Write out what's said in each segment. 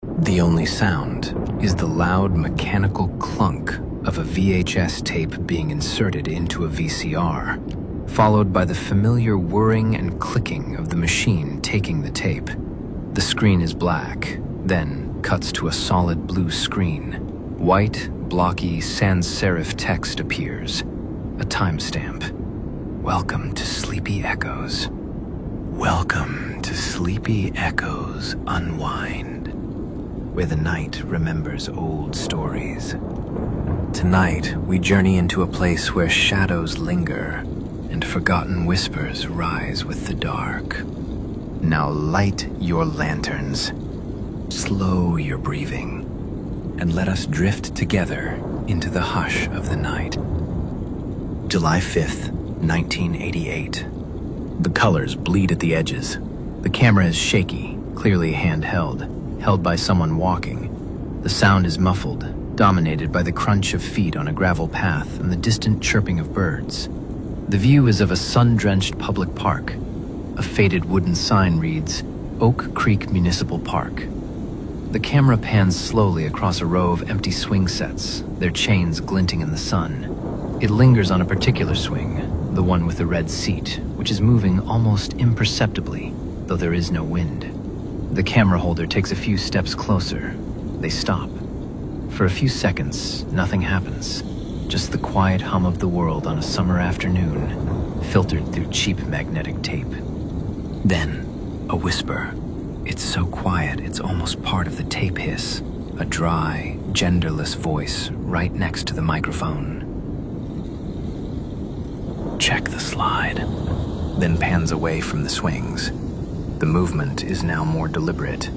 The only sound is the loud mechanical clunk of a VHS tape being inserted into a VCR, followed by the familiar whirring and clicking of the machine taking the tape. The screen is black, then cuts to a solid blue screen. White, blocky, sans serif text appears. A timestamp. Welcome to Sleepy Echoes. Welcome to Sleepy Echoes Unwind, where the night remembers old stories. Tonight, we journey into a place where shadows linger and forgotten whispers rise with the dark. Now light your lanterns, slow your breathing, and let us drift together into the hush of the night. July 5th, 1988. The colors bleed at the edges. The camera is shaky, clearly handheld, held by someone walking. The sound is muffled, dominated by the crunch of feet on a gravel path and the distant chirping of birds. The view is of a sun-drenched public park. A faded wooden sign reads, Oak Creek Municipal Park. The camera pans slowly across a row of empty swing sets, their chains glinting in the sun. It lingers on a particular swing, the one with the red seat, which is moving almost imperceptibly, though there is no wind. The camera holder takes a few steps closer. They stop. For a few seconds, nothing happens. Just the quiet hum of the world on a summer afternoon, filtered through cheap magnetic tape. Then, a whisper. It's so quiet, it's almost part of the tape hiss. A dry, genderless voice right next to the microphone. Check the slide. Then pans away from the swings. The movement is now more deliberate.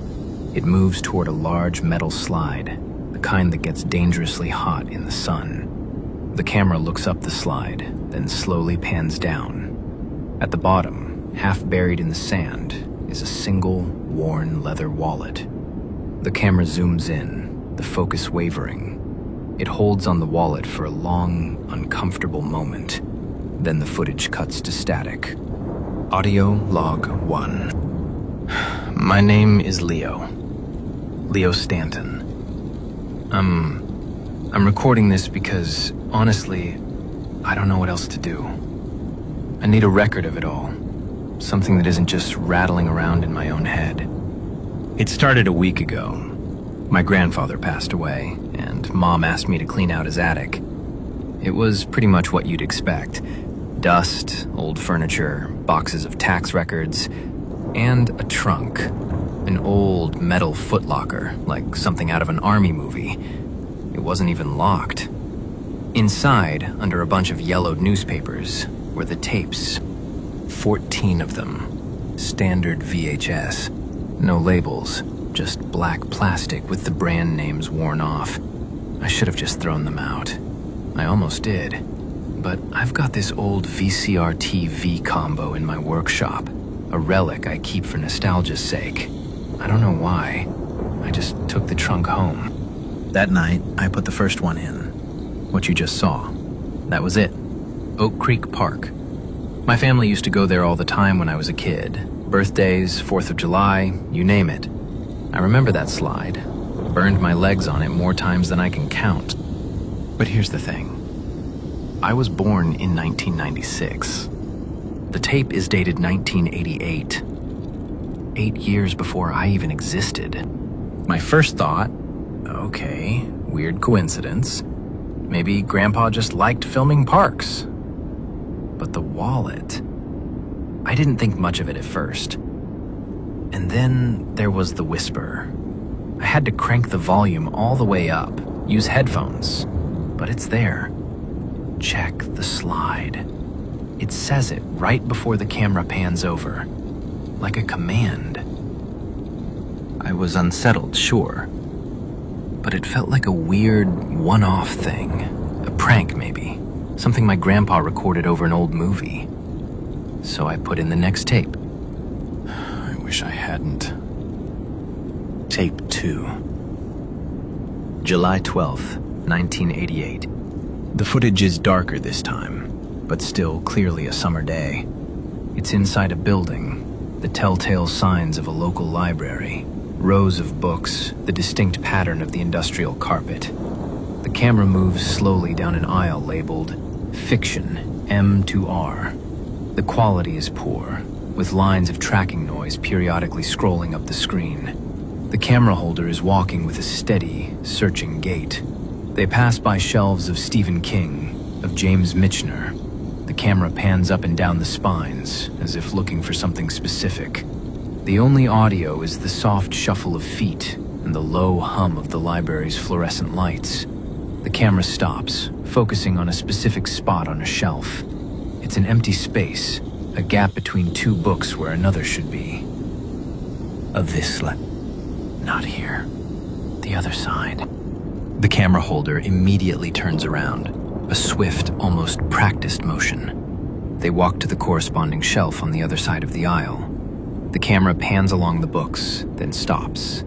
It moves toward a large metal slide, the kind that gets dangerously hot in the sun. The camera looks up the slide, then slowly pans down. At the bottom, half buried in the sand, is a single, worn leather wallet. The camera zooms in, the focus wavering. It holds on the wallet for a long, uncomfortable moment. Then the footage cuts to static. Audio log 1. My name is Leo Stanton. I'm recording this because, honestly, I don't know what else to do. I need a record of it all. Something that isn't just rattling around in my own head. It started a week ago. My grandfather passed away, and Mom asked me to clean out his attic. It was pretty much what you'd expect. Dust, old furniture, boxes of tax records, and a trunk. An old metal footlocker, like something out of an army movie. It wasn't even locked. Inside, under a bunch of yellowed newspapers, were the tapes. 14 of them. Standard VHS. No labels, just black plastic with the brand names worn off. I should have just thrown them out. I almost did. But I've got this old VCR TV combo in my workshop. A relic I keep for nostalgia's sake. I don't know why. I just took the trunk home. That night, I put the first one in. What you just saw. That was it. Oak Creek Park. My family used to go there all the time when I was a kid. Birthdays, 4th of July, you name it. I remember that slide. Burned my legs on it more times than I can count. But here's the thing. I was born in 1996. The tape is dated 1988. 8 years before I even existed. My first thought, okay, weird coincidence. Maybe Grandpa just liked filming parks. But the wallet, I didn't think much of it at first. And then there was the whisper. I had to crank the volume all the way up, use headphones, but it's there. Check the slide. It says it right before the camera pans over, like a command. I was unsettled, sure, but it felt like a weird one-off thing, a prank maybe. Something my grandpa recorded over an old movie. So I put in the next tape. I wish I hadn't. Tape 2. July 12th, 1988. The footage is darker this time, but still clearly a summer day. It's inside a building, the telltale signs of a local library. Rows of books, the distinct pattern of the industrial carpet. The camera moves slowly down an aisle labeled Fiction, M to R. The quality is poor, with lines of tracking noise periodically scrolling up the screen. The camera holder is walking with a steady, searching gait. They pass by shelves of Stephen King, of James Michener. The camera pans up and down the spines, as if looking for something specific. The only audio is the soft shuffle of feet and the low hum of the library's fluorescent lights. The camera stops, focusing on a specific spot on a shelf. It's an empty space, a gap between two books where another should be. Not here. The other side. The camera holder immediately turns around, a swift, almost practiced motion. They walk to the corresponding shelf on the other side of the aisle. The camera pans along the books, then stops.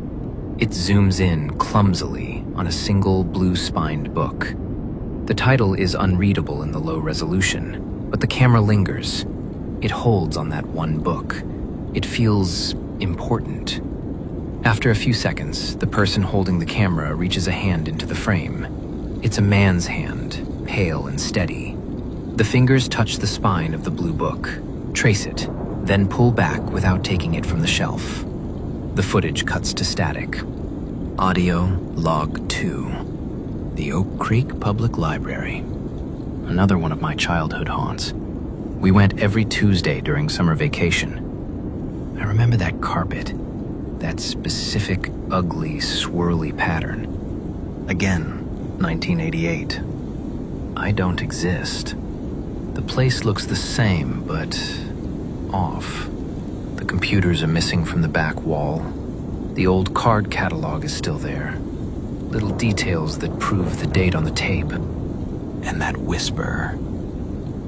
It zooms in clumsily on a single blue-spined book. The title is unreadable in the low resolution, but the camera lingers. It holds on that one book. It feels important. After a few seconds, the person holding the camera reaches a hand into the frame. It's a man's hand, pale and steady. The fingers touch the spine of the blue book, trace it, then pull back without taking it from the shelf. The footage cuts to static. Audio log 2. The Oak Creek Public Library. Another one of my childhood haunts. We went every Tuesday during summer vacation. I remember that carpet, that specific, ugly, swirly pattern. Again, 1988. I don't exist. The place looks the same, but off. The computers are missing from the back wall. The old card catalog is still there. Little details that prove the date on the tape. And that whisper.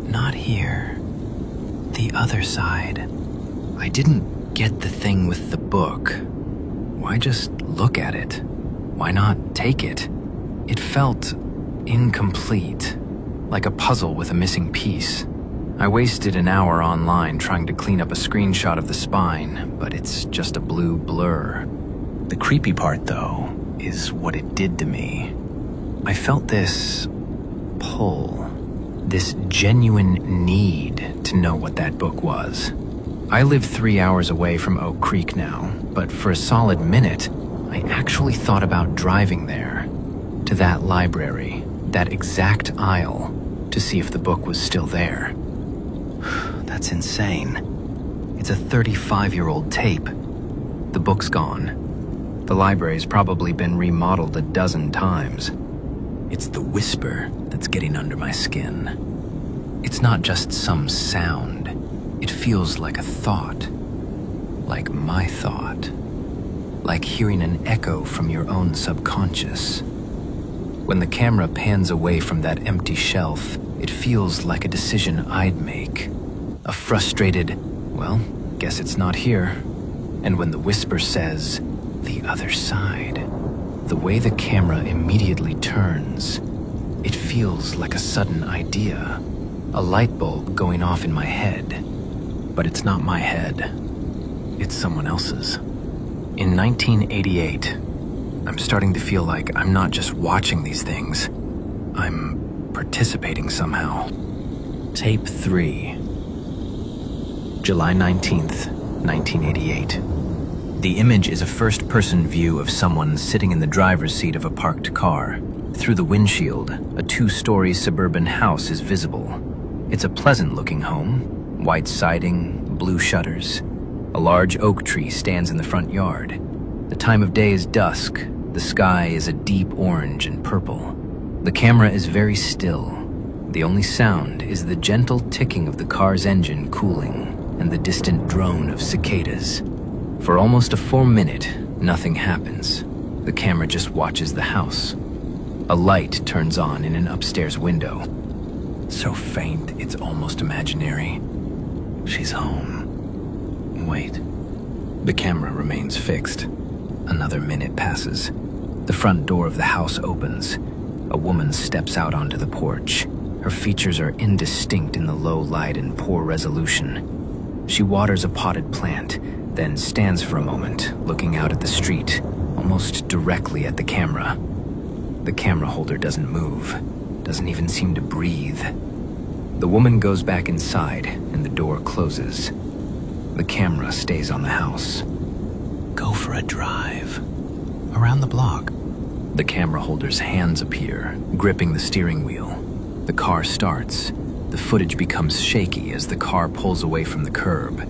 Not here. The other side. I didn't get the thing with the book. Why just look at it? Why not take it? It felt incomplete, like a puzzle with a missing piece. I wasted an hour online trying to clean up a screenshot of the spine, but it's just a blue blur. The creepy part, though, is what it did to me. I felt this pull, this genuine need to know what that book was. I live 3 hours away from Oak Creek now, but for a solid minute, I actually thought about driving there, to that library, that exact aisle, to see if the book was still there. That's insane. It's a 35-year-old tape. The book's gone. The library's probably been remodeled a dozen times. It's the whisper that's getting under my skin. It's not just some sound. It feels like a thought. Like my thought. Like hearing an echo from your own subconscious. When the camera pans away from that empty shelf, it feels like a decision I'd make. A frustrated, well, guess it's not here. And when the whisper says, the other side, the way the camera immediately turns, it feels like a sudden idea. A light bulb going off in my head. But it's not my head. It's someone else's. In 1988, I'm starting to feel like I'm not just watching these things. I'm participating somehow. Tape 3. July 19th, 1988. The image is a first-person view of someone sitting in the driver's seat of a parked car. Through the windshield, a 2-story suburban house is visible. It's a pleasant-looking home, white siding, blue shutters. A large oak tree stands in the front yard. The time of day is dusk. The sky is a deep orange and purple. The camera is very still. The only sound is the gentle ticking of the car's engine cooling and the distant drone of cicadas. For almost a full minute, nothing happens. The camera just watches the house. A light turns on in an upstairs window. So faint, it's almost imaginary. She's home. Wait. The camera remains fixed. Another minute passes. The front door of the house opens. A woman steps out onto the porch. Her features are indistinct in the low light and poor resolution. She waters a potted plant, then stands for a moment, looking out at the street, almost directly at the camera. The camera holder doesn't move, doesn't even seem to breathe. The woman goes back inside, and the door closes. The camera stays on the house. Go for a drive. Around the block. The camera holder's hands appear, gripping the steering wheel. The car starts. The footage becomes shaky as the car pulls away from the curb.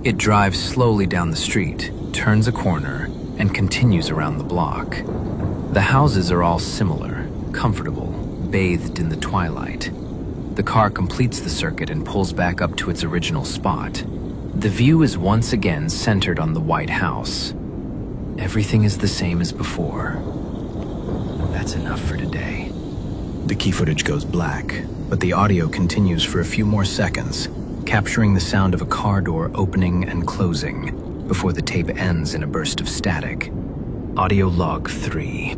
It drives slowly down the street, turns a corner, and continues around the block. The houses are all similar, comfortable, bathed in the twilight. The car completes the circuit and pulls back up to its original spot. The view is once again centered on the White House. Everything is the same as before. That's enough for today. The key footage goes black, but the audio continues for a few more seconds, capturing the sound of a car door opening and closing before the tape ends in a burst of static. Audio log 3.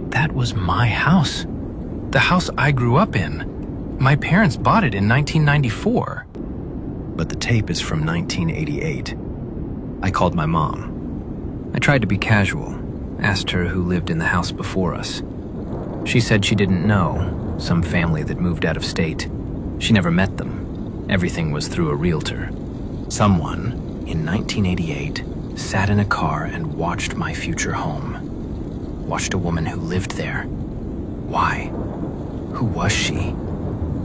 That was my house. The house I grew up in. My parents bought it in 1994. But the tape is from 1988. I called my mom. I tried to be casual, asked her who lived in the house before us. She said she didn't know, some family that moved out of state. She never met them. Everything was through a realtor. Someone, in 1988, sat in a car and watched my future home. Watched a woman who lived there. Why? Who was she?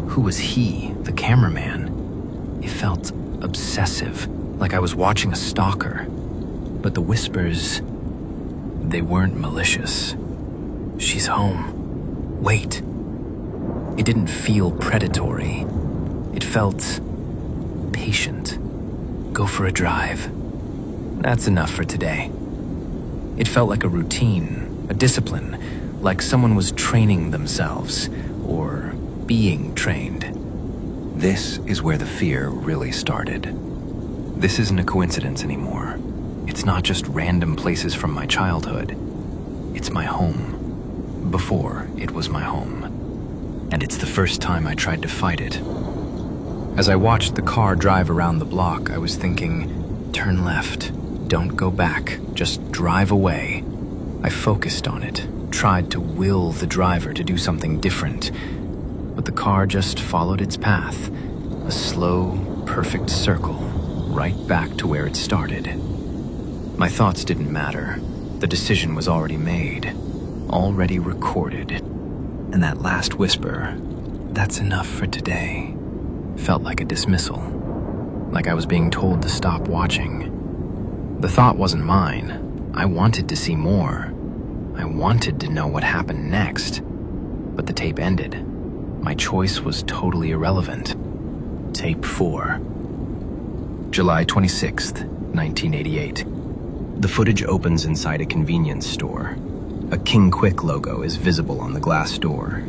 Who was he, the cameraman? It felt obsessive, like I was watching a stalker. But the whispers, they weren't malicious. She's home. Wait. It didn't feel predatory. It felt patient. Go for a drive. That's enough for today. It felt like a routine, a discipline, like someone was training themselves, or being trained. This is where the fear really started. This isn't a coincidence anymore. It's not just random places from my childhood. It's my home. Before it was my home. And it's the first time I tried to fight it. As I watched the car drive around the block, I was thinking, turn left, don't go back, just drive away. I focused on it, tried to will the driver to do something different, but the car just followed its path, a slow, perfect circle, right back to where it started. My thoughts didn't matter. The decision was already made, already recorded. And that last whisper, that's enough for today, felt like a dismissal, like I was being told to stop watching. The thought wasn't mine. I wanted to see more. I wanted to know what happened next. But the tape ended. My choice was totally irrelevant. Tape 4. July 26th, 1988. The footage opens inside a convenience store. A King Quick logo is visible on the glass door.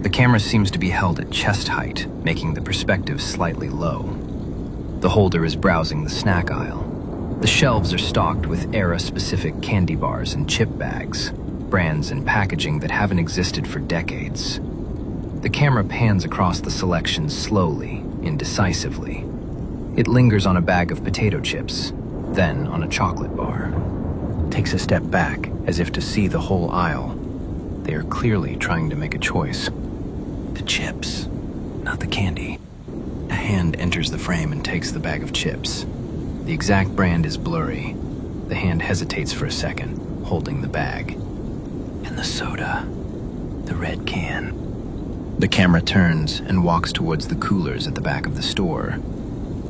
The camera seems to be held at chest height, making the perspective slightly low. The holder is browsing the snack aisle. The shelves are stocked with era-specific candy bars and chip bags, brands and packaging that haven't existed for decades. The camera pans across the selection slowly, indecisively. It lingers on a bag of potato chips, then on a chocolate bar. Takes a step back, as if to see the whole aisle. They are clearly trying to make a choice. The chips, not the candy. A hand enters the frame and takes the bag of chips. The exact brand is blurry. The hand hesitates for a second, holding the bag. And the soda, the red can. The camera turns and walks towards the coolers at the back of the store.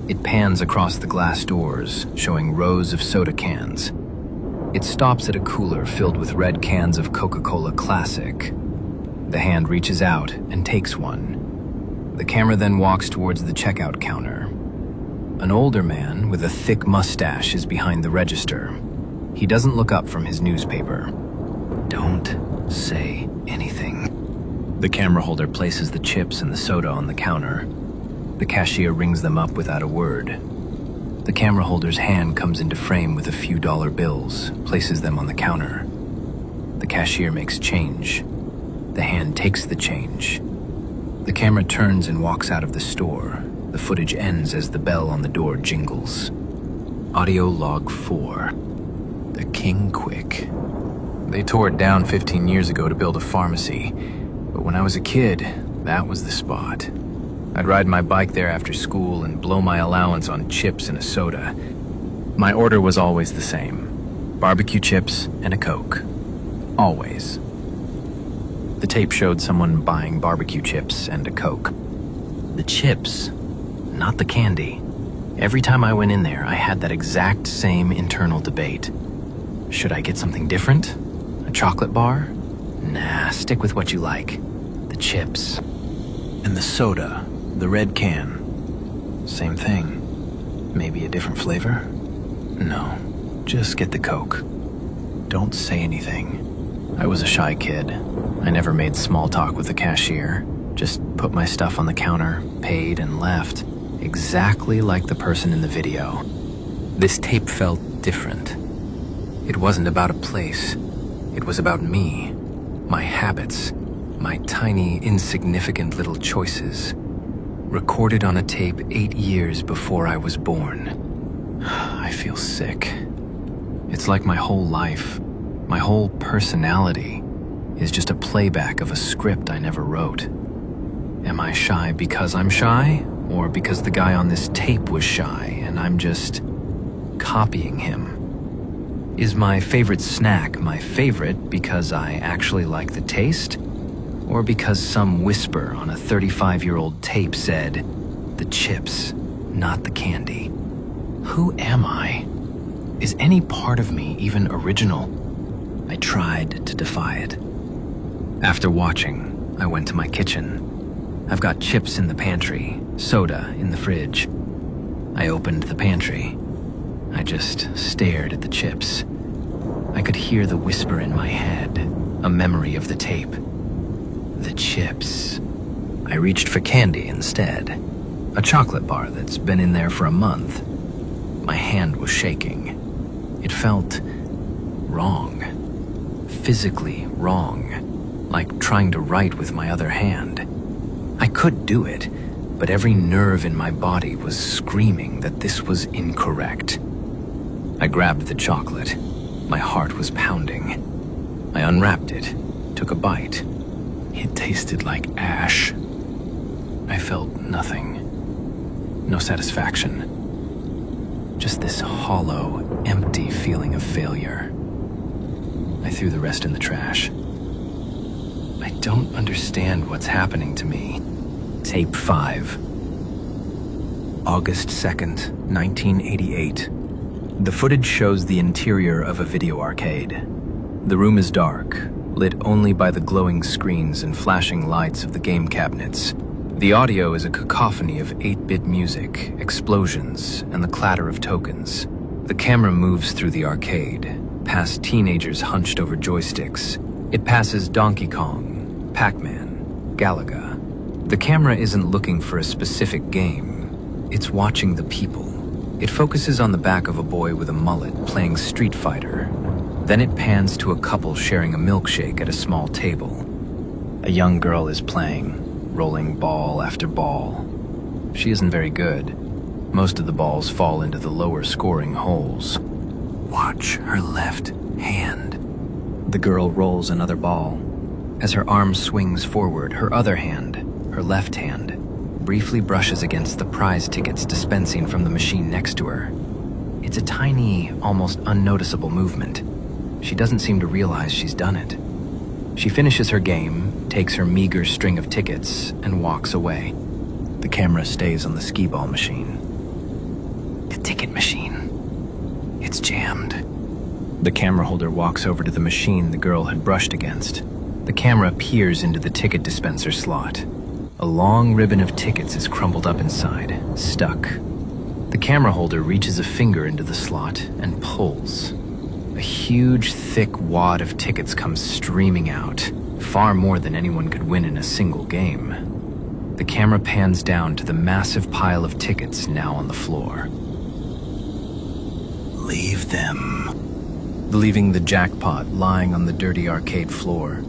It pans across the glass doors, showing rows of soda cans. It stops at a cooler filled with red cans of Coca-Cola Classic. The hand reaches out and takes one. The camera then walks towards the checkout counter. An older man with a thick mustache is behind the register. He doesn't look up from his newspaper. Don't say anything. The camera holder places the chips and the soda on the counter. The cashier rings them up without a word. The camera holder's hand comes into frame with a few dollar bills, places them on the counter. The cashier makes change. The hand takes the change. The camera turns and walks out of the store. The footage ends as the bell on the door jingles. Audio log 4. The King Quick. They tore it down 15 years ago to build a pharmacy, but when I was a kid, that was the spot. I'd ride my bike there after school and blow my allowance on chips and a soda. My order was always the same: barbecue chips and a Coke. Always. The tape showed someone buying barbecue chips and a Coke. The chips, not the candy. Every time I went in there, I had that exact same internal debate. Should I get something different? A chocolate bar? Nah, stick with what you like. The chips. And the soda, the red can. Same thing. Maybe a different flavor? No, just get the Coke. Don't say anything. I was a shy kid. I never made small talk with the cashier. Just put my stuff on the counter, paid, and left. Exactly like the person in the video. This tape felt different. It wasn't about a place. It was about me, my habits, my tiny, insignificant little choices. Recorded on a tape 8 years before I was born. I feel sick. It's like my whole life, my whole personality, is just a playback of a script I never wrote. Am I shy because I'm shy? Or because the guy on this tape was shy and I'm just copying him? Is my favorite snack my favorite because I actually like the taste? Or because some whisper on a 35-year-old tape said, the chips, not the candy? Who am I? Is any part of me even original? I tried to defy it. After watching, I went to my kitchen. I've got chips in the pantry, soda in the fridge. I opened the pantry. I just stared at the chips. I could hear the whisper in my head, a memory of the tape. The chips. I reached for candy instead. A chocolate bar that's been in there for a month. My hand was shaking. It felt wrong. Physically wrong. Like trying to write with my other hand. I could do it, but every nerve in my body was screaming that this was incorrect. I grabbed the chocolate. My heart was pounding. I unwrapped it, took a bite. It tasted like ash. I felt nothing. No satisfaction. Just this hollow, empty feeling of failure. I threw the rest in the trash. I don't understand what's happening to me. Tape 5. August 2nd, 1988. The footage shows the interior of a video arcade. The room is dark, lit only by the glowing screens and flashing lights of the game cabinets. The audio is a cacophony of 8-bit music, explosions, and the clatter of tokens. The camera moves through the arcade, past teenagers hunched over joysticks. It passes Donkey Kong, Pac-Man, Galaga. The camera isn't looking for a specific game. It's watching the people. It focuses on the back of a boy with a mullet playing Street Fighter. Then it pans to a couple sharing a milkshake at a small table. A young girl is playing, rolling ball after ball. She isn't very good. Most of the balls fall into the lower scoring holes. Watch her left hand. The girl rolls another ball. As her arm swings forward, her other hand, her left hand, briefly brushes against the prize tickets dispensing from the machine next to her. It's a tiny, almost unnoticeable movement. She doesn't seem to realize she's done it. She finishes her game, takes her meager string of tickets, and walks away. The camera stays on the skee-ball machine. The ticket machine. It's jammed. The camera holder walks over to the machine the girl had brushed against. The camera peers into the ticket dispenser slot. A long ribbon of tickets is crumpled up inside, stuck. The camera holder reaches a finger into the slot and pulls. A huge, thick wad of tickets comes streaming out, far more than anyone could win in a single game. The camera pans down to the massive pile of tickets now on the floor. Leave them. Leaving the jackpot lying on the dirty arcade floor.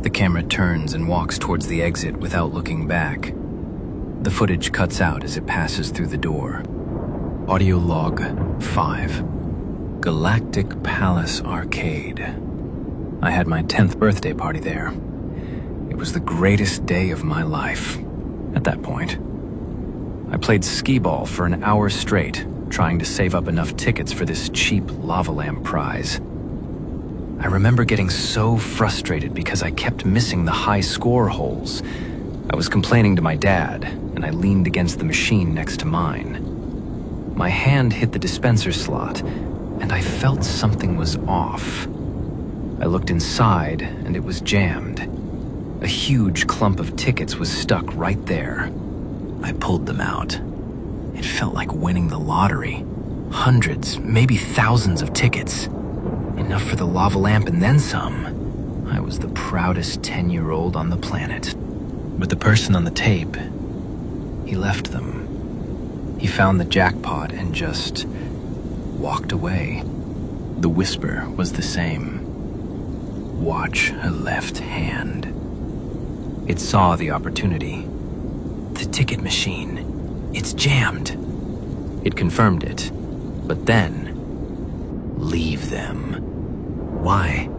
The camera turns and walks towards the exit without looking back. The footage cuts out as it passes through the door. Audio log 5. Galactic Palace Arcade. I had my 10th birthday party there. It was the greatest day of my life, at that point. I played skee-ball for an hour straight, trying to save up enough tickets for this cheap lava lamp prize. I remember getting so frustrated because I kept missing the high score holes. I was complaining to my dad, and I leaned against the machine next to mine. My hand hit the dispenser slot, and I felt something was off. I looked inside, and it was jammed. A huge clump of tickets was stuck right there. I pulled them out. It felt like winning the lottery. Hundreds, maybe thousands of tickets. Enough for the lava lamp and then some. I was the proudest 10-year-old on the planet. But the person on the tape, he left them. He found the jackpot and just walked away. The whisper was the same. Watch her left hand. It saw the opportunity. The ticket machine, it's jammed. It confirmed it, but then, leave them. Why?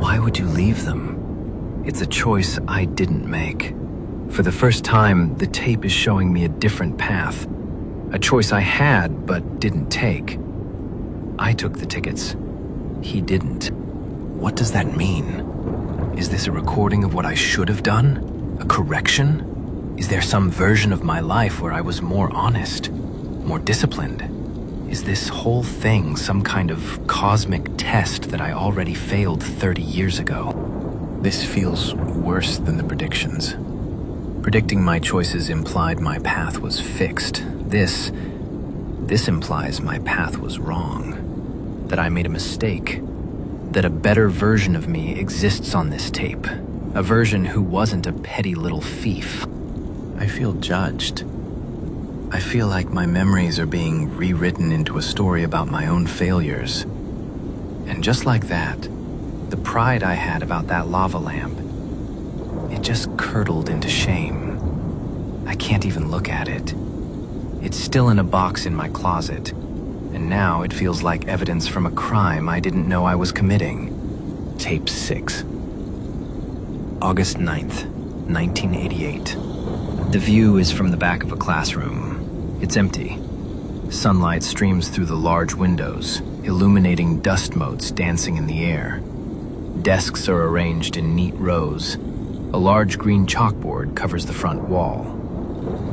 Why would you leave them? It's a choice I didn't make. For the first time, the tape is showing me a different path. A choice I had, but didn't take. I took the tickets. He didn't. What does that mean? Is this a recording of what I should have done? A correction? Is there some version of my life where I was more honest, more disciplined? Is this whole thing some kind of cosmic test that I already failed 30 years ago? This feels worse than the predictions. Predicting my choices implied my path was fixed. This implies my path was wrong. That I made a mistake. That a better version of me exists on this tape. A version who wasn't a petty little thief. I feel judged. I feel like my memories are being rewritten into a story about my own failures. And just like that, the pride I had about that lava lamp, it just curdled into shame. I can't even look at it. It's still in a box in my closet, and now it feels like evidence from a crime I didn't know I was committing. Tape 6. August 9th, 1988. The view is from the back of a classroom. It's empty. Sunlight streams through the large windows, illuminating dust motes dancing in the air. Desks are arranged in neat rows. A large green chalkboard covers the front wall.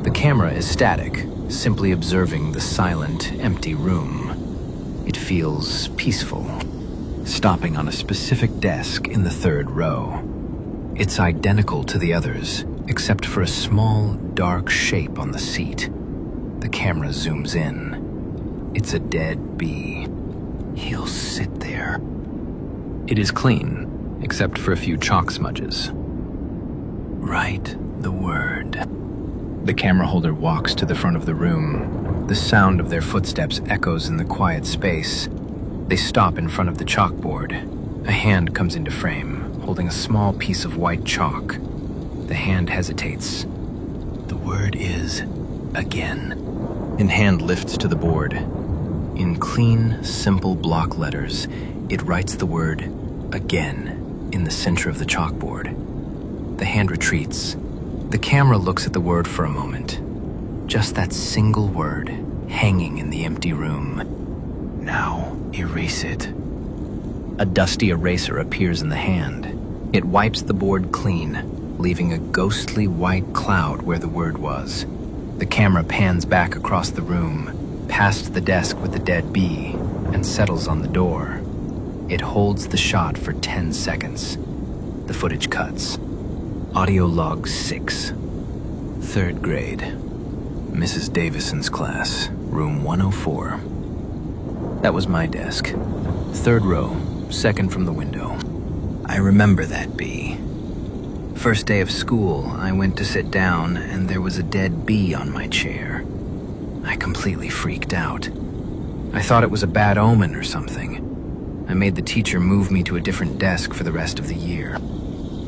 The camera is static, simply observing the silent, empty room. It feels peaceful, stopping on a specific desk in the third row. It's identical to the others, except for a small, dark shape on the seat. The camera zooms in. It's a dead bee. He'll sit there. It is clean, except for a few chalk smudges. Write the word. The camera holder walks to the front of the room. The sound of their footsteps echoes in the quiet space. They stop in front of the chalkboard. A hand comes into frame, holding a small piece of white chalk. The hand hesitates. The word is again. An hand lifts to the board. In clean, simple block letters, it writes the word again in the center of the chalkboard. The hand retreats. The camera looks at the word for a moment. Just that single word hanging in the empty room. Now, erase it. A dusty eraser appears in the hand. It wipes the board clean, leaving a ghostly white cloud where the word was. The camera pans back across the room, past the desk with the dead bee, and settles on the door. It holds the shot for 10 seconds. The footage cuts. Audio log 6. 3rd grade. Mrs. Davison's class, room 104. That was my desk. 3rd row, second from the window. I remember that bee. First day of school, I went to sit down and there was a dead bee on my chair. I completely freaked out. I thought it was a bad omen or something. I made the teacher move me to a different desk for the rest of the year.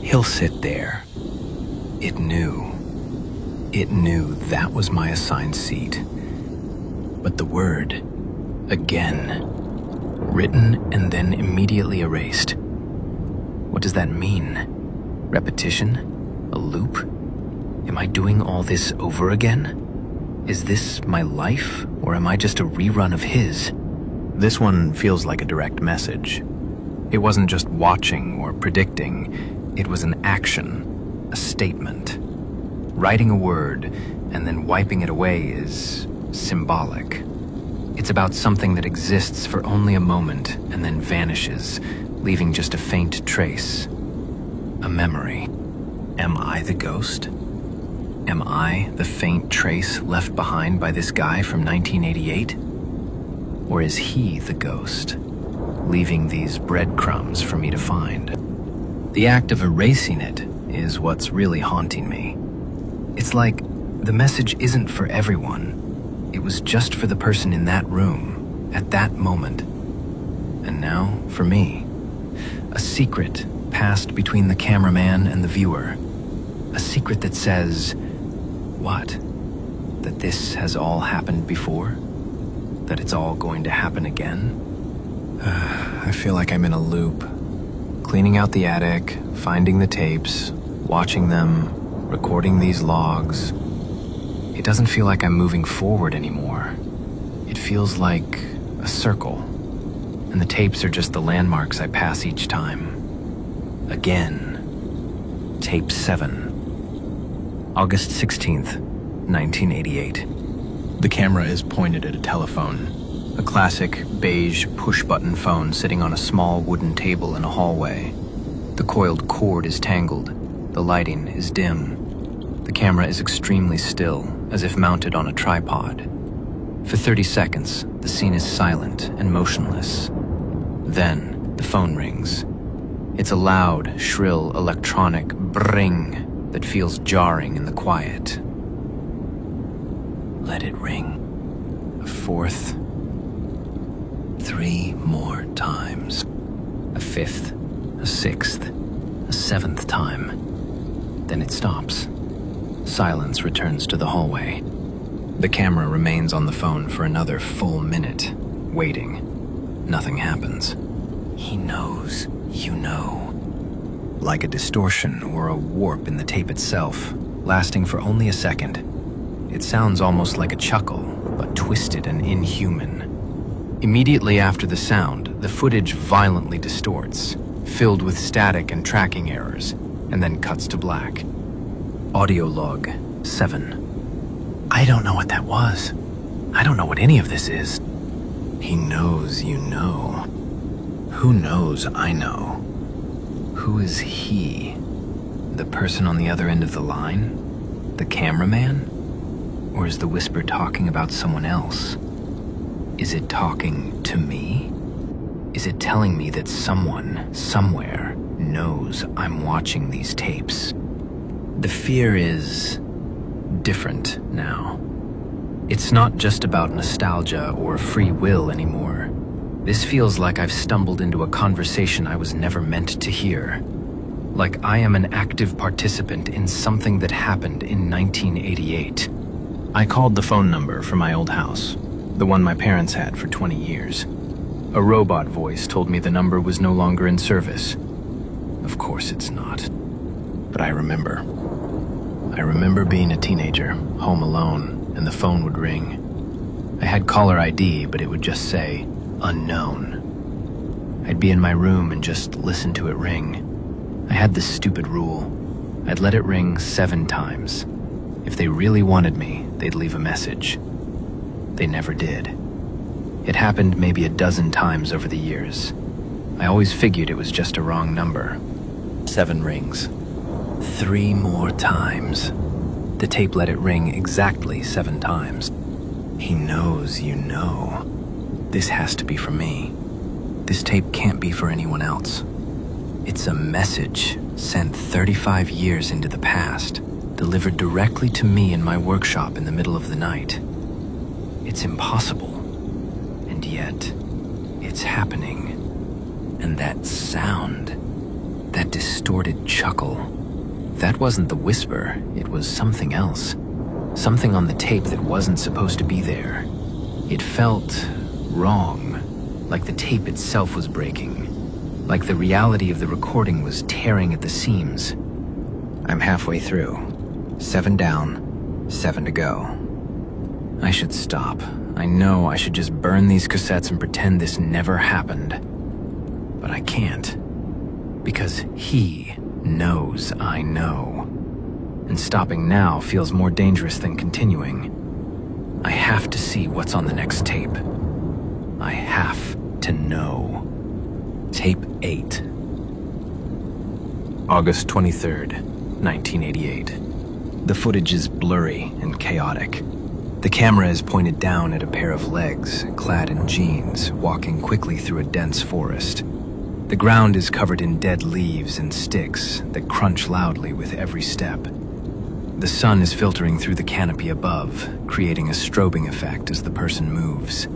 He'll sit there. It knew that was my assigned seat. But the word, again, written and then immediately erased. What does that mean? Repetition? A loop? Am I doing all this over again? Is this my life, or am I just a rerun of his? This one feels like a direct message. It wasn't just watching or predicting, it was an action, a statement. Writing a word and then wiping it away is symbolic. It's about something that exists for only a moment and then vanishes, leaving just a faint trace. A memory. Am I the ghost? Am I the faint trace left behind by this guy from 1988? Or is he the ghost, leaving these breadcrumbs for me to find? The act of erasing it is what's really haunting me. It's like the message isn't for everyone. It was just for the person in that room, at that moment. And now, for me, a secret passed between the cameraman and the viewer. A secret that says, what? That this has all happened before? That it's all going to happen again? I feel like I'm in a loop. Cleaning out the attic, finding the tapes, watching them, recording these logs. It doesn't feel like I'm moving forward anymore. It feels like a circle, and the tapes are just the landmarks I pass each time. Again. Tape 7. August 16th, 1988. The camera is pointed at a telephone. A classic beige push-button phone sitting on a small wooden table in a hallway. The coiled cord is tangled. The lighting is dim. The camera is extremely still, as if mounted on a tripod. For 30 seconds, the scene is silent and motionless. Then, the phone rings. It's a loud, shrill, electronic bring that feels jarring in the quiet. Let it ring. A fourth. 3 more times. A fifth. A sixth. A seventh time. Then it stops. Silence returns to the hallway. The camera remains on the phone for another full minute, waiting. Nothing happens. He knows you know. Like a distortion or a warp in the tape itself, lasting for only a second. It sounds almost like a chuckle, but twisted and inhuman. Immediately after the sound, the footage violently distorts, filled with static and tracking errors, and then cuts to black. Audio log 7. I don't know what that was. I don't know what any of this is. He knows you know. Who knows I know? Who is he? The person on the other end of the line? The cameraman? Or is the whisper talking about someone else? Is it talking to me? Is it telling me that someone, somewhere, knows I'm watching these tapes? The fear is different now. It's not just about nostalgia or free will anymore. This feels like I've stumbled into a conversation I was never meant to hear. Like I am an active participant in something that happened in 1988. I called the phone number for my old house, the one my parents had for 20 years. A robot voice told me the number was no longer in service. Of course it's not. But I remember. I remember being a teenager, home alone, and the phone would ring. I had caller ID, but it would just say, unknown. I'd be in my room and just listen to it ring. I had this stupid rule. I'd let it ring 7 times. If they really wanted me, they'd leave a message. They never did. It happened maybe a dozen times over the years. I always figured it was just a wrong number. 7 rings. 3 more times. The tape let it ring exactly 7 times. He knows you know. This has to be for me. This tape can't be for anyone else. It's a message sent 35 years into the past, delivered directly to me in my workshop in the middle of the night. It's impossible. And yet, it's happening. And that sound, that distorted chuckle, that wasn't the whisper, it was something else. Something on the tape that wasn't supposed to be there. It felt wrong, like the tape itself was breaking, like the reality of the recording was tearing at the seams. I'm halfway through. 7 down, 7 to go. I should stop. I know I should just burn these cassettes and pretend this never happened. But I can't. Because he knows I know. And stopping now feels more dangerous than continuing. I have to see what's on the next tape. I have to know. Tape 8. August 23rd, 1988. The footage is blurry and chaotic. The camera is pointed down at a pair of legs, clad in jeans, walking quickly through a dense forest. The ground is covered in dead leaves and sticks that crunch loudly with every step. The sun is filtering through the canopy above, creating a strobing effect as the person moves.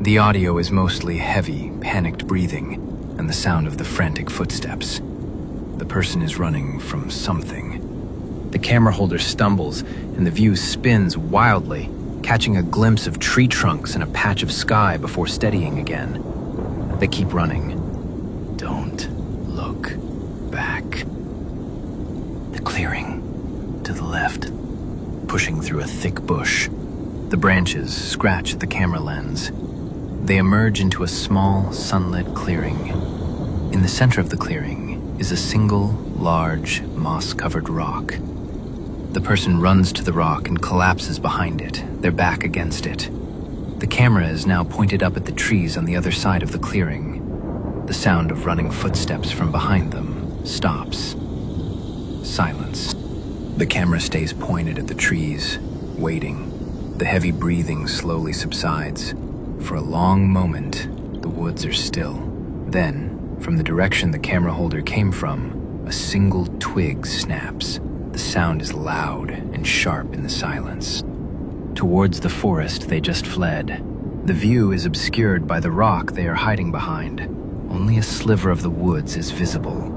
The audio is mostly heavy, panicked breathing, and the sound of the frantic footsteps. The person is running from something. The camera holder stumbles, and the view spins wildly, catching a glimpse of tree trunks and a patch of sky before steadying again. They keep running. Don't look back. The clearing, to the left, pushing through a thick bush. The branches scratch at the camera lens. They emerge into a small, sunlit clearing. In the center of the clearing is a single, large, moss-covered rock. The person runs to the rock and collapses behind it, their back against it. The camera is now pointed up at the trees on the other side of the clearing. The sound of running footsteps from behind them stops. Silence. The camera stays pointed at the trees, waiting. The heavy breathing slowly subsides. For a long moment, the woods are still. Then, from the direction the camera holder came from, a single twig snaps. The sound is loud and sharp in the silence. Towards the forest they just fled. The view is obscured by the rock they are hiding behind. Only a sliver of the woods is visible.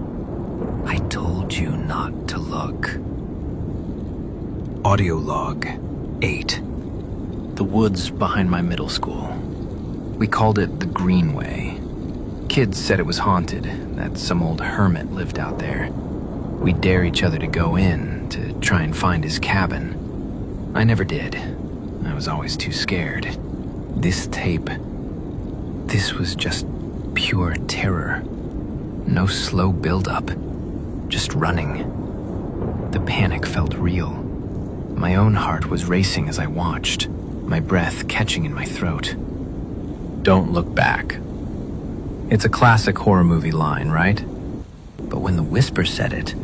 I told you not to look. Audio log 8. The woods behind my middle school. We called it the Greenway. Kids said it was haunted, that some old hermit lived out there. We'd dare each other to go in, to try and find his cabin. I never did. I was always too scared. This tape, this was just pure terror. No slow build-up, just running. The panic felt real. My own heart was racing as I watched, my breath catching in my throat. Don't look back. It's a classic horror movie line, right? But when the whisper said it,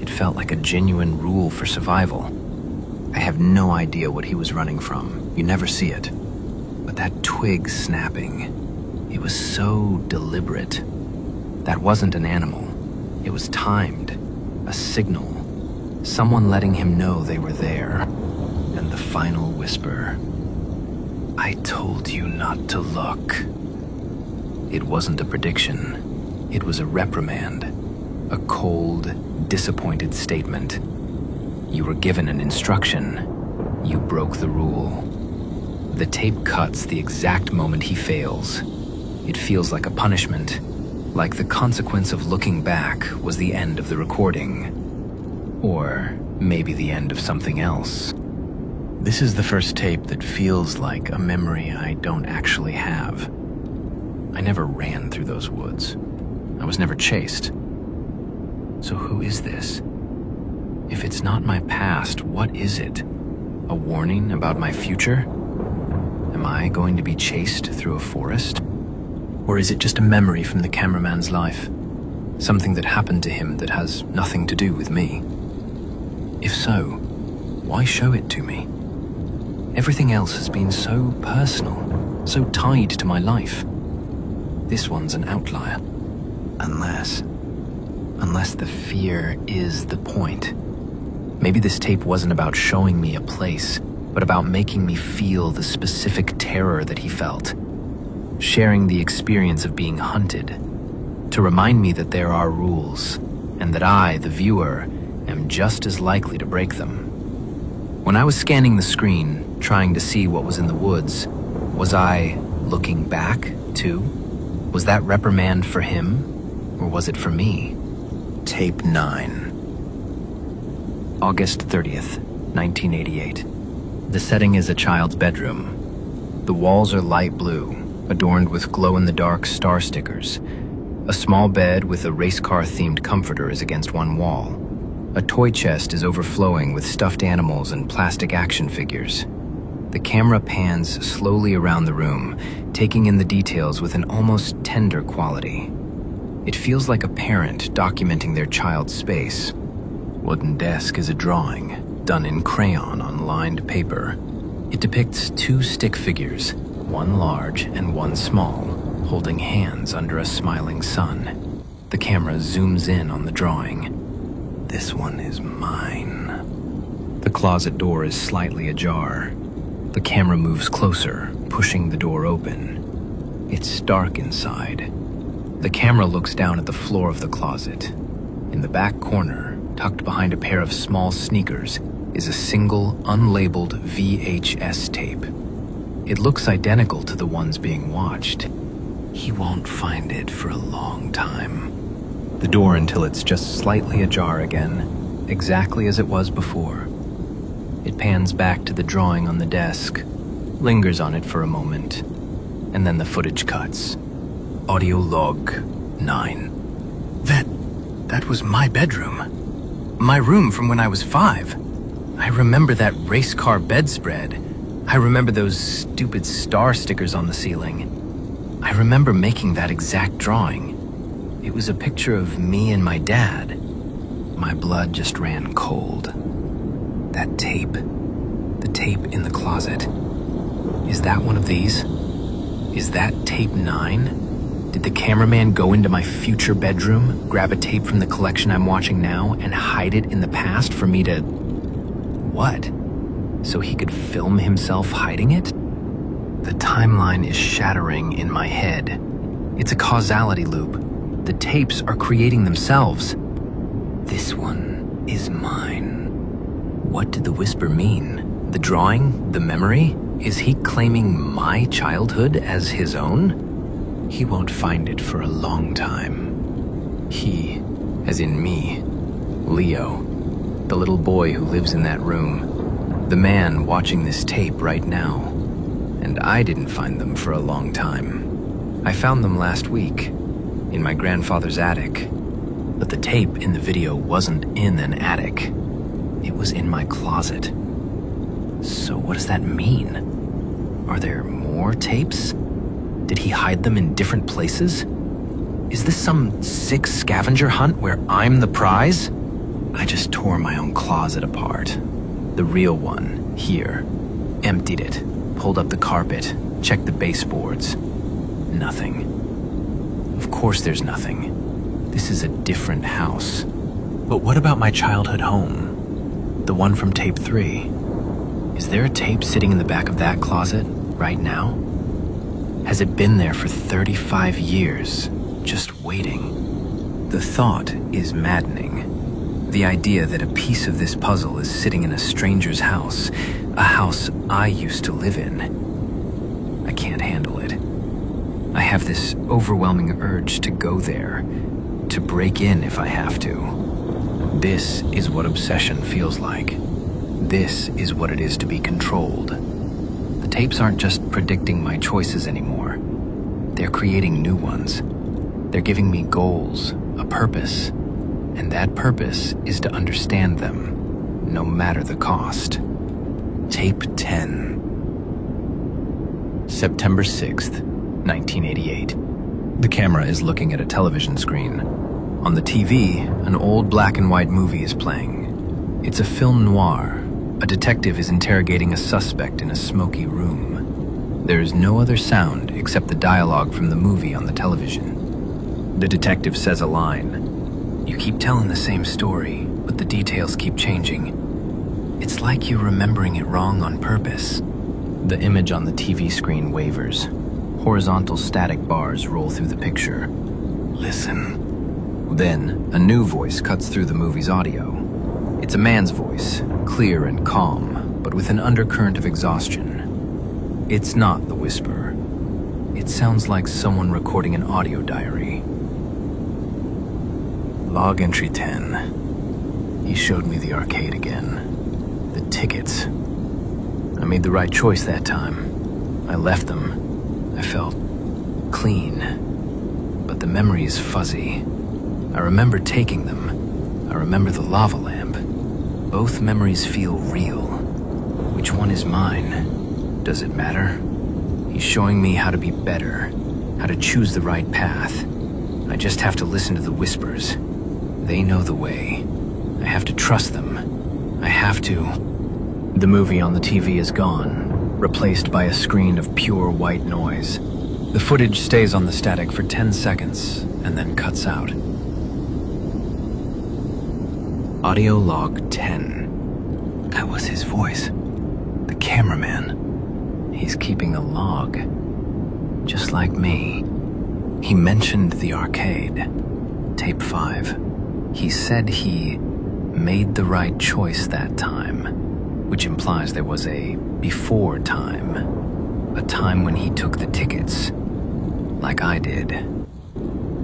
it felt like a genuine rule for survival. I have no idea what he was running from. You never see it. But that twig snapping, it was so deliberate. That wasn't an animal. It was timed. A signal. Someone letting him know they were there. And the final whisper. I told you not to look. It wasn't a prediction. It was a reprimand. A cold, disappointed statement. You were given an instruction. You broke the rule. The tape cuts the exact moment he fails. It feels like a punishment, like the consequence of looking back was the end of the recording. Or maybe the end of something else. This is the first tape that feels like a memory I don't actually have. I never ran through those woods. I was never chased. So who is this? If it's not my past, what is it? A warning about my future? Am I going to be chased through a forest? Or is it just a memory from the cameraman's life? Something that happened to him that has nothing to do with me? If so, why show it to me? Everything else has been so personal, so tied to my life. This one's an outlier. Unless the fear is the point. Maybe this tape wasn't about showing me a place, but about making me feel the specific terror that he felt. Sharing the experience of being hunted. To remind me that there are rules, and that I, the viewer, am just as likely to break them. When I was scanning the screen, trying to see what was in the woods, Was I looking back, too? Was that reprimand for him, or was it for me? Tape 9. August 30th, 1988. The setting is a child's bedroom. The walls are light blue, adorned with glow-in-the-dark star stickers. A small bed with a race car-themed comforter is against one wall. A toy chest is overflowing with stuffed animals and plastic action figures. The camera pans slowly around the room, taking in the details with an almost tender quality. It feels like a parent documenting their child's space. Wooden desk is a drawing, done in crayon on lined paper. It depicts two stick figures, one large and one small, holding hands under a smiling sun. The camera zooms in on the drawing. This one is mine. The closet door is slightly ajar. The camera moves closer, pushing the door open. It's dark inside. The camera looks down at the floor of the closet. In the back corner, tucked behind a pair of small sneakers, is a single, unlabeled VHS tape. It looks identical to the ones being watched. He won't find it for a long time. The door until it's just slightly ajar again, exactly as it was before. It pans back to the drawing on the desk, lingers on it for a moment, and then the footage cuts. Audio log 9. That was my bedroom. My room from when I was 5. I remember that race car bedspread. I remember those stupid star stickers on the ceiling. I remember making that exact drawing. It was a picture of me and my dad. My blood just ran cold. That tape. The tape in the closet. Is that one of these? Is that tape 9? Did the cameraman go into my future bedroom, grab a tape from the collection I'm watching now, and hide it in the past for me to... what? So he could film himself hiding it? The timeline is shattering in my head. It's a causality loop. The tapes are creating themselves. This one is mine. What did the whisper mean? The drawing? The memory? Is he claiming my childhood as his own? He won't find it for a long time. He, as in me, Leo, the little boy who lives in that room, the man watching this tape right now. And I didn't find them for a long time. I found them last week, in my grandfather's attic. But the tape in the video wasn't in an attic. It was in my closet. So what does that mean? Are there more tapes? Did he hide them in different places? Is this some sick scavenger hunt where I'm the prize? I just tore my own closet apart. The real one, here. Emptied it, pulled up the carpet, checked the baseboards. Nothing. Of course there's nothing. This is a different house. But what about my childhood home? The one from tape 3. Is there a tape sitting in the back of that closet right now? Has it been there for 35 years, just waiting? The thought is maddening. The idea that a piece of this puzzle is sitting in a stranger's house, a house I used to live in. I can't handle it. I have this overwhelming urge to go there, to break in if I have to. This is what obsession feels like. This is what it is to be controlled. The tapes aren't just predicting my choices anymore. They're creating new ones. They're giving me goals, a purpose. And that purpose is to understand them, no matter the cost. Tape 10. September 6th, 1988. The camera is looking at a television screen. On the TV, an old black and white movie is playing. It's a film noir. A detective is interrogating a suspect in a smoky room. There is no other sound except the dialogue from the movie on the television. The detective says a line. "You keep telling the same story, but the details keep changing. It's like you're remembering it wrong on purpose." The image on the TV screen wavers. Horizontal static bars roll through the picture. "Listen." Then, a new voice cuts through the movie's audio. It's a man's voice, clear and calm, but with an undercurrent of exhaustion. It's not the whisper. It sounds like someone recording an audio diary. Log entry 10. He showed me the arcade again. The tickets. I made the right choice that time. I left them. I felt clean. But the memory is fuzzy. I remember taking them. I remember the lava lamp. Both memories feel real. Which one is mine? Does it matter? He's showing me how to be better, how to choose the right path. I just have to listen to the whispers. They know the way. I have to trust them. I have to. The movie on the TV is gone, replaced by a screen of pure white noise. The footage stays on the static for 10 seconds and then cuts out. Audio log 10. That was his voice. The cameraman. He's keeping a log. Just like me. He mentioned the arcade. Tape 5. He said he made the right choice that time, which implies there was a before time. A time when he took the tickets, like I did.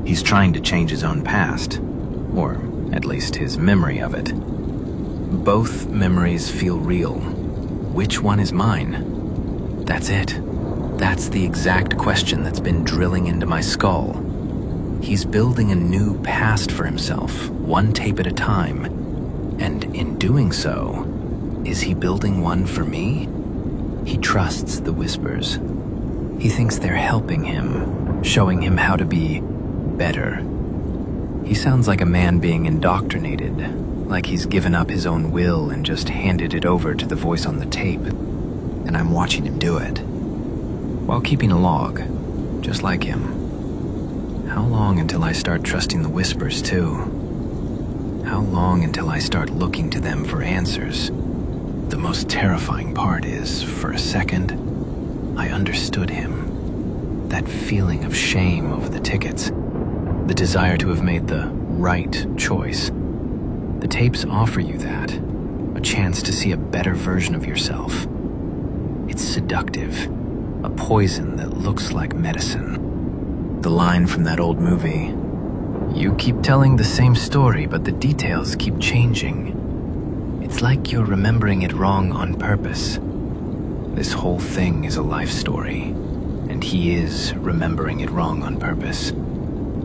He's trying to change his own past, or at least his memory of it. Both memories feel real. Which one is mine? That's it. That's the exact question that's been drilling into my skull. He's building a new past for himself, one tape at a time. And in doing so, is he building one for me? He trusts the whispers. He thinks they're helping him, showing him how to be better. He sounds like a man being indoctrinated, like he's given up his own will and just handed it over to the voice on the tape. And I'm watching him do it, while keeping a log, just like him. How long until I start trusting the whispers too? How long until I start looking to them for answers? The most terrifying part is, for a second, I understood him. That feeling of shame over the tickets. The desire to have made the right choice. The tapes offer you that. A chance to see a better version of yourself. It's seductive. A poison that looks like medicine. The line from that old movie, "You keep telling the same story, but the details keep changing. It's like you're remembering it wrong on purpose." This whole thing is a life story, and he is remembering it wrong on purpose.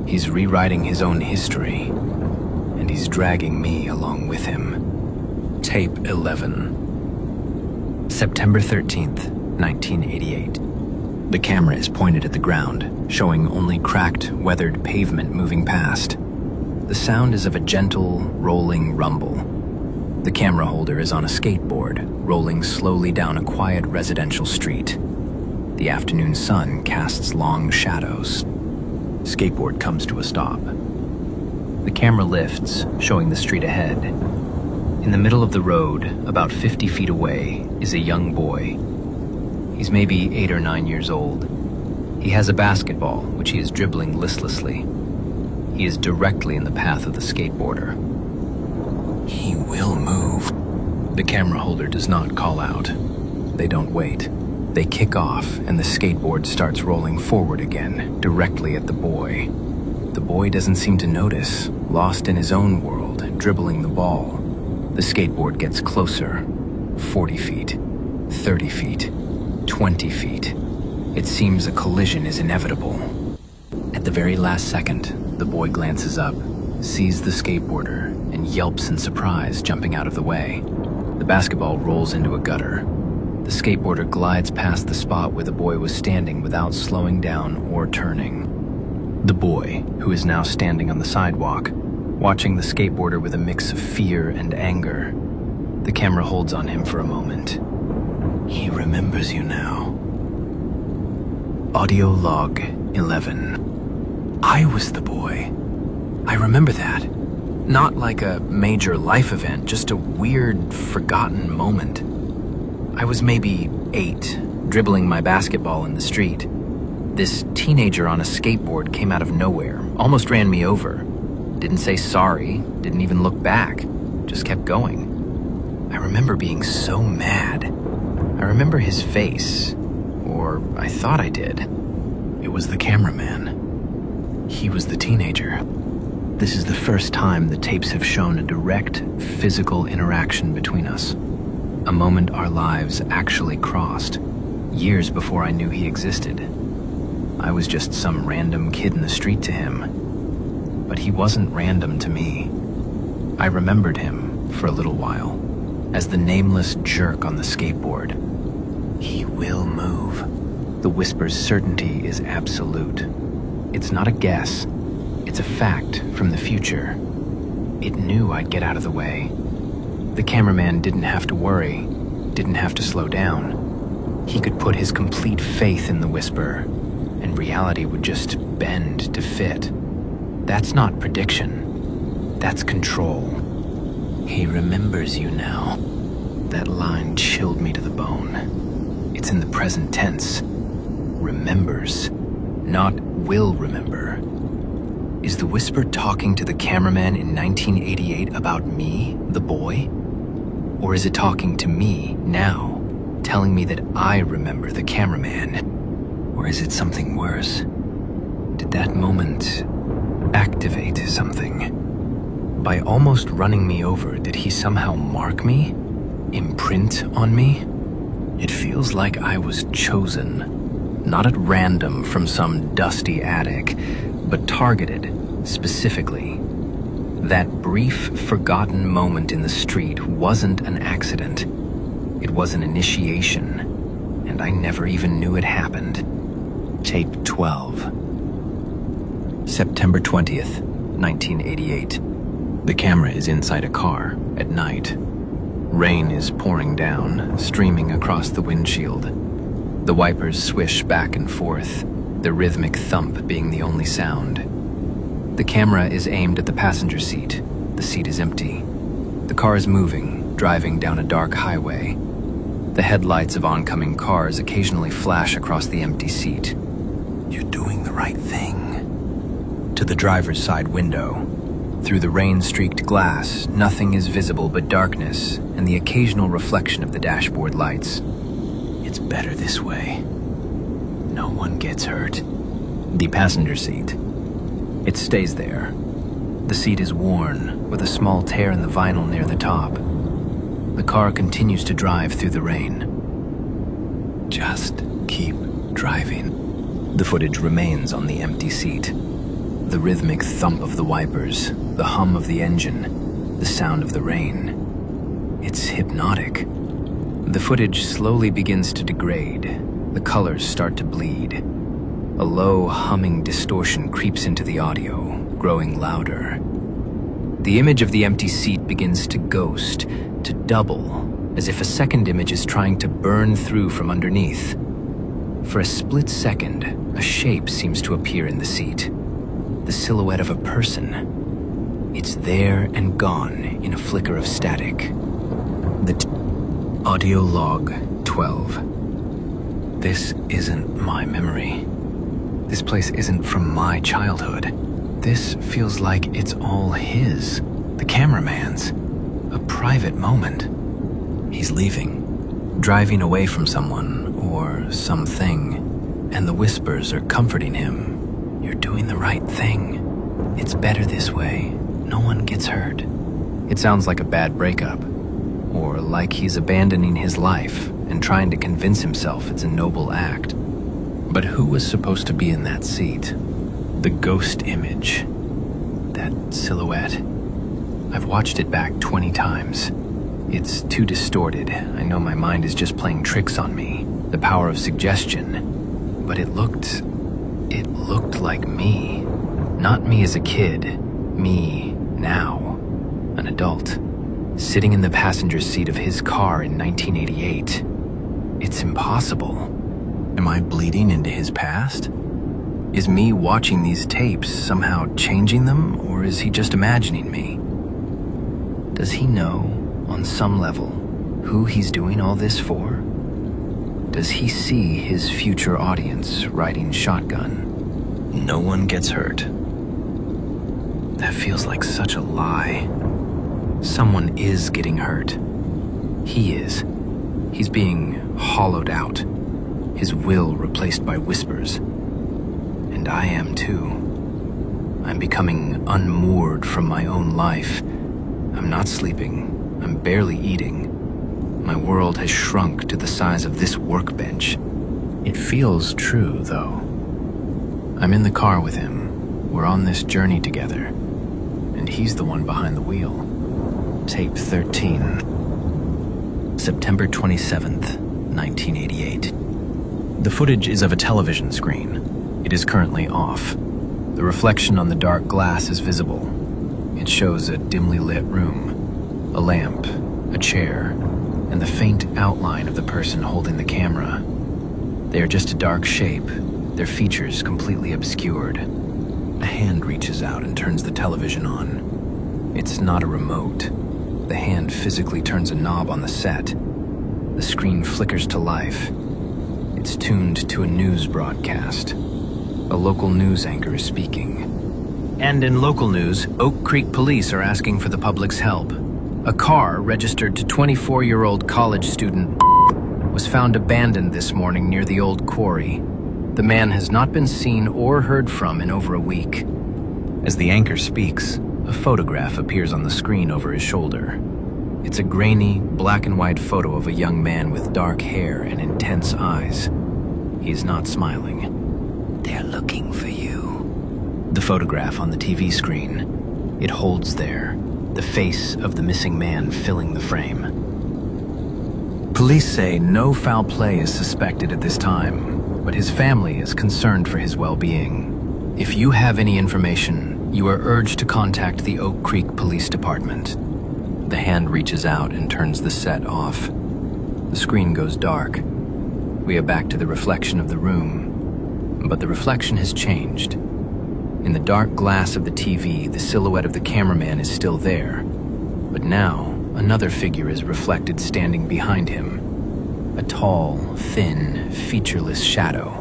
He's rewriting his own history, and he's dragging me along with him. Tape 11. September 13th, 1988. The camera is pointed at the ground, showing only cracked, weathered pavement moving past. The sound is of a gentle, rolling rumble. The camera holder is on a skateboard, rolling slowly down a quiet residential street. The afternoon sun casts long shadows. Skateboard comes to a stop. The camera lifts, showing the street ahead. In the middle of the road, about 50 feet away, is a young boy. He's maybe 8 or 9 years old. He has a basketball, which he is dribbling listlessly. He is directly in the path of the skateboarder. He will move. The camera holder does not call out. They don't wait. They kick off, and the skateboard starts rolling forward again, directly at the boy. The boy doesn't seem to notice, lost in his own world, dribbling the ball. The skateboard gets closer. 40 feet, 30 feet, 20 feet. It seems a collision is inevitable. At the very last second, the boy glances up, sees the skateboarder, and yelps in surprise, jumping out of the way. The basketball rolls into a gutter. The skateboarder glides past the spot where the boy was standing without slowing down or turning. The boy, who is now standing on the sidewalk, watching the skateboarder with a mix of fear and anger. The camera holds on him for a moment. He remembers you now. Audio log 11. I was the boy. I remember that. Not like a major life event, just a weird, forgotten moment. I was maybe 8, dribbling my basketball in the street. This teenager on a skateboard came out of nowhere, almost ran me over. Didn't say sorry, didn't even look back, just kept going. I remember being so mad. I remember his face, or I thought I did. It was the cameraman. He was the teenager. This is the first time the tapes have shown a direct, physical interaction between us. A moment our lives actually crossed, years before I knew he existed. I was just some random kid in the street to him. But he wasn't random to me. I remembered him, for a little while, as the nameless jerk on the skateboard. He will move. The whisper's certainty is absolute. It's not a guess. It's a fact from the future. It knew I'd get out of the way. The cameraman didn't have to worry, didn't have to slow down. He could put his complete faith in the whisper, and reality would just bend to fit. That's not prediction. That's control. He remembers you now. That line chilled me to the bone. It's in the present tense. Remembers, not will remember. Is the whisper talking to the cameraman in 1988 about me, the boy? Or is it talking to me now, telling me that I remember the cameraman? Or is it something worse? Did that moment activate something? By almost running me over, did he somehow mark me? Imprint on me? It feels like I was chosen, not at random from some dusty attic, but targeted, specifically. That brief, forgotten moment in the street wasn't an accident. It was an initiation, and I never even knew it happened. Tape 12. September 20th, 1988. The camera is inside a car at night. Rain is pouring down, streaming across the windshield. The wipers swish back and forth, the rhythmic thump being the only sound. The camera is aimed at the passenger seat. The seat is empty. The car is moving, driving down a dark highway. The headlights of oncoming cars occasionally flash across the empty seat. You're doing the right thing. To the driver's side window. Through the rain-streaked glass, nothing is visible but darkness and the occasional reflection of the dashboard lights. It's better this way. No one gets hurt. The passenger seat. It stays there. The seat is worn, with a small tear in the vinyl near the top. The car continues to drive through the rain. Just keep driving. The footage remains on the empty seat. The rhythmic thump of the wipers, the hum of the engine, the sound of the rain. It's hypnotic. The footage slowly begins to degrade. The colors start to bleed. A low, humming distortion creeps into the audio, growing louder. The image of the empty seat begins to ghost, to double, as if a second image is trying to burn through from underneath. For a split second, a shape seems to appear in the seat. The silhouette of a person. It's there and gone in a flicker of static. Audio log 12. This isn't my memory. This place isn't from my childhood. This feels like it's all his, the cameraman's. A private moment. He's leaving, driving away from someone or something, and the whispers are comforting him. You're doing the right thing. It's better this way. No one gets hurt. It sounds like a bad breakup, or like he's abandoning his life and trying to convince himself it's a noble act. But who was supposed to be in that seat? The ghost image. That silhouette. I've watched it back 20 times. It's too distorted. I know my mind is just playing tricks on me. The power of suggestion. But it looked like me. Not me as a kid. Me now. An adult. Sitting in the passenger seat of his car in 1988. It's impossible. Am I bleeding into his past? Is me watching these tapes somehow changing them, or is he just imagining me? Does he know, on some level, who he's doing all this for? Does he see his future audience riding shotgun? No one gets hurt. That feels like such a lie. Someone is getting hurt. He is. He's being hollowed out. his will replaced by whispers. And I am too. I'm becoming unmoored from my own life. I'm not sleeping. I'm barely eating. My world has shrunk to the size of this workbench. It feels true, though. I'm in the car with him. We're on this journey together. And he's the one behind the wheel. Tape 13. September 27th, 1988. The footage is of a television screen. It is currently off. The reflection on the dark glass is visible. It shows a dimly lit room, a lamp, a chair, and the faint outline of the person holding the camera. They are just a dark shape, their features completely obscured. A hand reaches out and turns the television on. It's not a remote. The hand physically turns a knob on the set. The screen flickers to life. It's tuned to a news broadcast. A local news anchor is speaking. And in local news, Oak Creek police are asking for the public's help. A car registered to 24-year-old college student was found abandoned this morning near the old quarry. The man has not been seen or heard from in over a week. As the anchor speaks, a photograph appears on the screen over his shoulder. It's a grainy, black and white photo of a young man with dark hair and intense eyes. He is not smiling. "They're looking for you." The photograph on the TV screen. It holds there, the face of the missing man filling the frame. Police say no foul play is suspected at this time, but his family is concerned for his well-being. If you have any information, you are urged to contact the Oak Creek Police Department. The hand reaches out and turns the set off. The screen goes dark. We are back to the reflection of the room, but the reflection has changed. In the dark glass of the TV, the silhouette of the cameraman is still there, but now another figure is reflected standing behind him. A tall, thin, featureless shadow.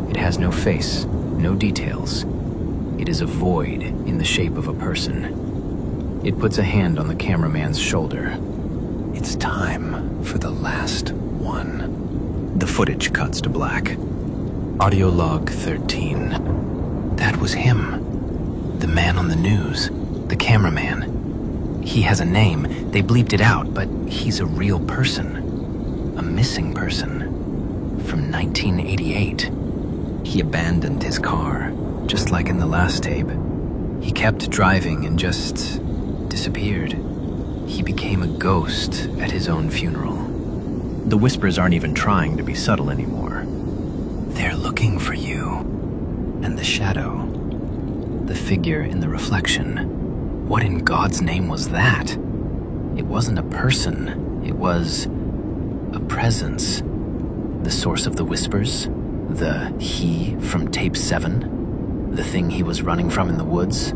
It has no face, no details. It is a void in the shape of a person. It puts a hand on the cameraman's shoulder. It's time for the last one. The footage cuts to black. Audio log 13. That was him. The man on the news. The cameraman. He has a name. They bleeped it out, but he's a real person. A missing person. From 1988. He abandoned his car, just like in the last tape. He kept driving and just disappeared. He became a ghost at his own funeral. The whispers aren't even trying to be subtle anymore. They're looking for you. And the shadow. The figure in the reflection. What in God's name was that? It wasn't a person. It was a presence. The source of the whispers. The he from tape 7. The thing he was running from in the woods.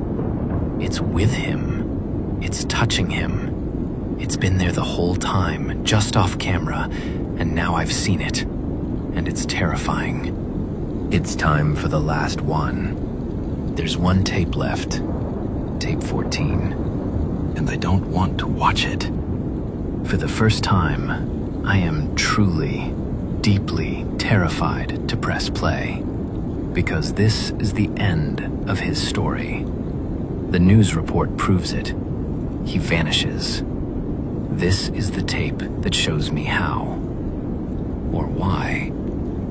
It's with him. It's touching him. It's been there the whole time, just off camera, and now I've seen it. And it's terrifying. It's time for the last one. There's one tape left. Tape 14. And I don't want to watch it. For the first time, I am truly, deeply terrified to press play. Because this is the end of his story. The news report proves it. He vanishes. This is the tape that shows me how. Or why.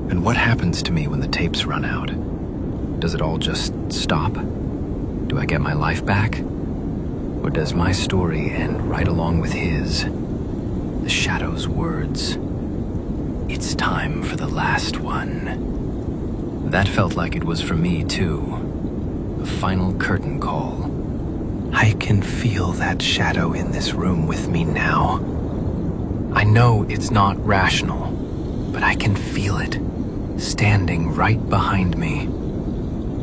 And what happens to me when the tapes run out? Does it all just stop? Do I get my life back? Or does my story end right along with his? The shadow's words. It's time for the last one. That felt like it was for me, too. A final curtain call. I can feel that shadow in this room with me now. I know it's not rational, but I can feel it, standing right behind me.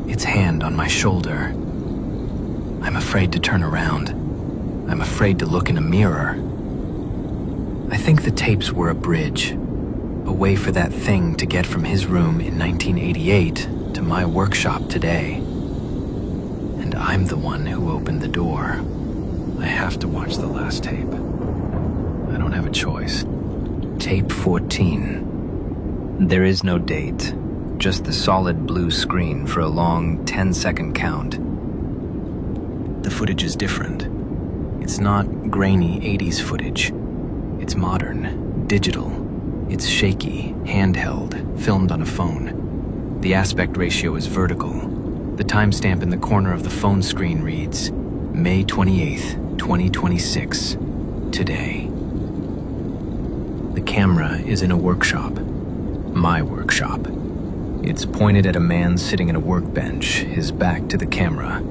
Its hand on my shoulder. I'm afraid to turn around. I'm afraid to look in a mirror. I think the tapes were a bridge, a way for that thing to get from his room in 1988 to my workshop today. And I'm the one who opened the door. I have to watch the last tape. I don't have a choice. Tape 14. There is no date, just the solid blue screen for a long 10-second count. The footage is different. It's not grainy 80s footage. It's modern, digital. It's shaky, handheld, filmed on a phone. The aspect ratio is vertical. The timestamp in the corner of the phone screen reads, May 28th, 2026, today. The camera is in a workshop. My workshop. It's pointed at a man sitting at a workbench, his back to the camera.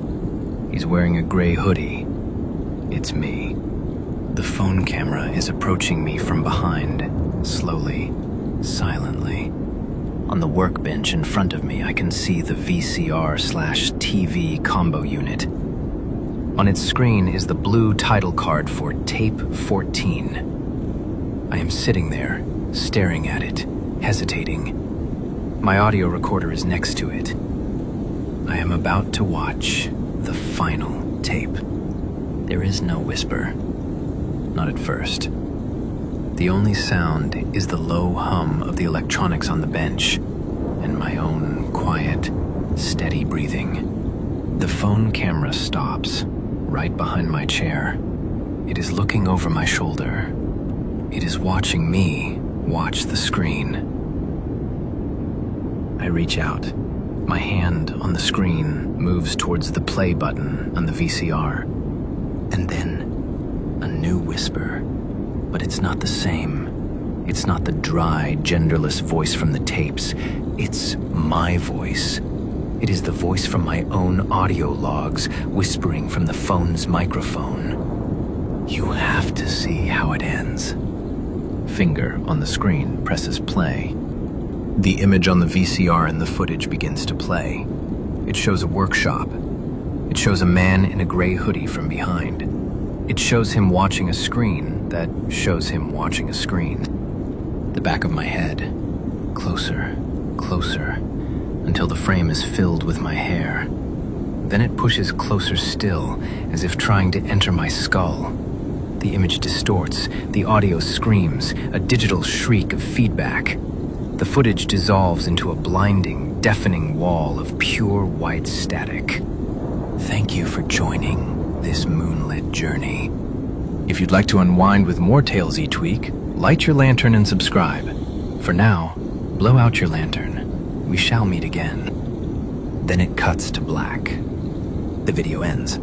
He's wearing a gray hoodie. It's me. The phone camera is approaching me from behind, slowly, silently. On the workbench in front of me, I can see the VCR/TV combo unit. On its screen is the blue title card for Tape 14. I am sitting there, staring at it, hesitating. My audio recorder is next to it. I am about to watch the final tape. There is no whisper. Not at first. The only sound is the low hum of the electronics on the bench and my own quiet, steady breathing. The phone camera stops right behind my chair. It is looking over my shoulder. It is watching me watch the screen. I reach out. My hand on the screen moves towards the play button on the VCR. And then a new whisper. But it's not the same. It's not the dry, genderless voice from the tapes. It's my voice. It is the voice from my own audio logs, whispering from the phone's microphone. You have to see how it ends. Finger on the screen presses play. The image on the VCR and the footage begins to play. It shows a workshop. It shows a man in a gray hoodie from behind. It shows him watching a screen that shows him watching a screen. The back of my head. Closer, closer, until the frame is filled with my hair. Then it pushes closer still, as if trying to enter my skull. The image distorts, the audio screams, a digital shriek of feedback. The footage dissolves into a blinding, deafening wall of pure white static. Thank you for joining this moonlit journey. If you'd like to unwind with more tales each week, light your lantern and subscribe. For now, blow out your lantern. We shall meet again. Then it cuts to black. The video ends.